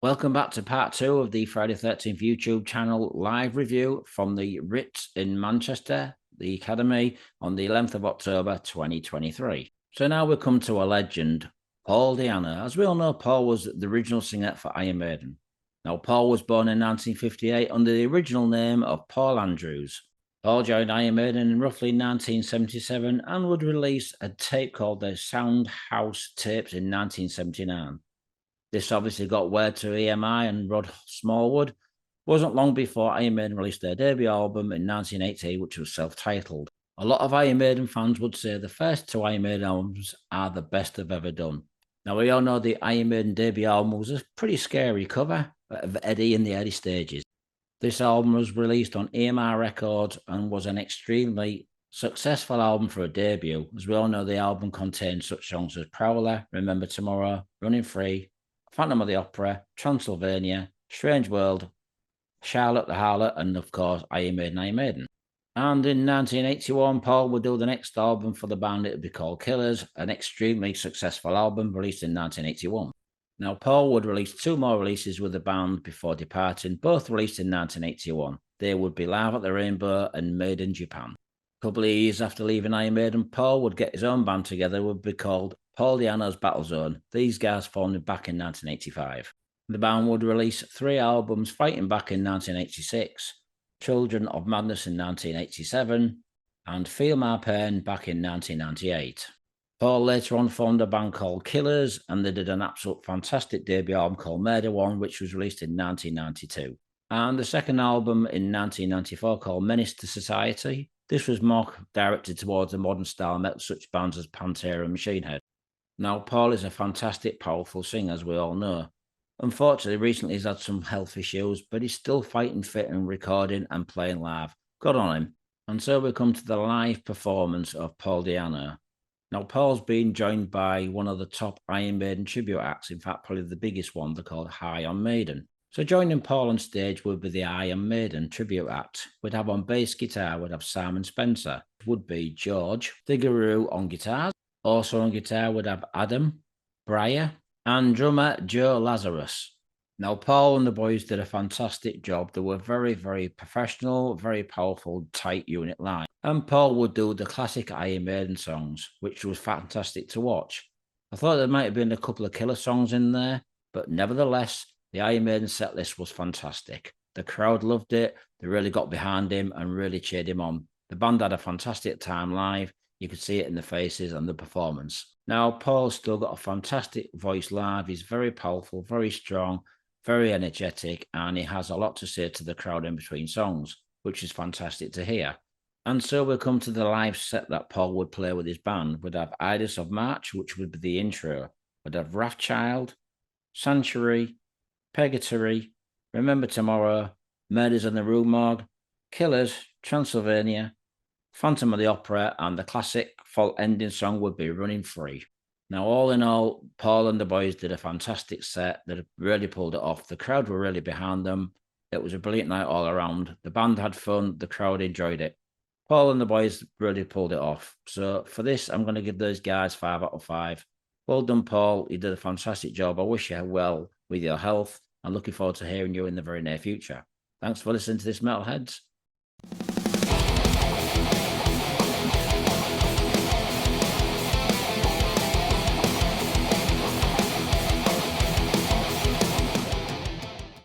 Welcome back to part 2 of the Friday 13th YouTube channel live review from the Ritz in Manchester, the Academy, on the 11th of October 2023. So now we come to a legend, Paul Di'Anno. As we all know, Paul was the original singer for Iron Maiden. Now, Paul was born in 1958 under the original name of Paul Andrews. Paul joined Iron Maiden in roughly 1977 and would release a tape called the Sound House Tapes in 1979. This obviously got word to EMI and Rod Smallwood. Wasn't long before Iron Maiden released their debut album in 1980, which was self-titled. A lot of Iron Maiden fans would say the first two Iron Maiden albums are the best they've ever done. Now, we all know the Iron Maiden debut album was a pretty scary cover of Eddie in the early stages. This album was released on EMI Records and was an extremely successful album for a debut. As we all know, the album contained such songs as Prowler, Remember Tomorrow, Running Free, Phantom of the Opera, Transylvania, Strange World, Charlotte the Harlot, and of course, Iron Maiden, Iron Maiden. And in 1981, Paul would do the next album for the band. It would be called Killers, an extremely successful album released in 1981. Now, Paul would release two more releases with the band before departing, both released in 1981. They would be Live at the Rainbow and Made in Japan. A couple of years after leaving Iron Maiden, Paul would get his own band together. It would be called Paul Di'Anno's Battlezone. These guys formed back in 1985. The band would release 3 albums, Fighting Back in 1986, Children of Madness in 1987, and Feel My Pain back in 1998. Paul later on formed a band called Killers, and they did an absolute fantastic debut album called Murder One, which was released in 1992. And the second album in 1994 called Menace to Society. This was more directed towards the modern style metal, such bands as Pantera and Machine Head. Now, Paul is a fantastic, powerful singer, as we all know. Unfortunately, recently he's had some health issues, but he's still fighting fit and recording and playing live. Good on him. And so we come to the live performance of Paul Di'Anno. Now, Paul's been joined by one of the top Iron Maiden tribute acts, in fact, probably the biggest one. They're called Iron Maiden. So joining Paul on stage would be the Iron Maiden tribute act. We'd have on bass guitar, we'd have Simon Spencer. It would be George Thigueroa on guitars. Also on guitar would have Adam, Breyer, and drummer Joe Lazarus. Now, Paul and the boys did a fantastic job. They were very, very professional, very powerful, tight unit line. And Paul would do the classic Iron Maiden songs, which was fantastic to watch. I thought there might have been a couple of killer songs in there, but nevertheless, the Iron Maiden set list was fantastic. The crowd loved it. They really got behind him and really cheered him on. The band had a fantastic time live. You could see it in the faces and the performance. Now, Paul's still got a fantastic voice live. He's very powerful, very strong, very energetic, and he has a lot to say to the crowd in between songs, which is fantastic to hear. And so we come to the live set that Paul would play with his band. We'd have Ides of March, which would be the intro. We'd have Wrathchild, Sanctuary, Purgatory, Remember Tomorrow, Murders in the Rue Morgue, Killers, Transylvania, Phantom of the Opera, and the classic full ending song would be Running Free. Now, all in all, Paul and the boys did a fantastic set. They really pulled it off. The crowd were really behind them. It was a brilliant night all around. The band had fun. The crowd enjoyed it. Paul and the boys really pulled it off. So for this, I'm going to give those guys 5 out of 5. Well done, Paul. You did a fantastic job. I wish you well with your health. I'm looking forward to hearing you in the very near future. Thanks for listening to this, Metalheads.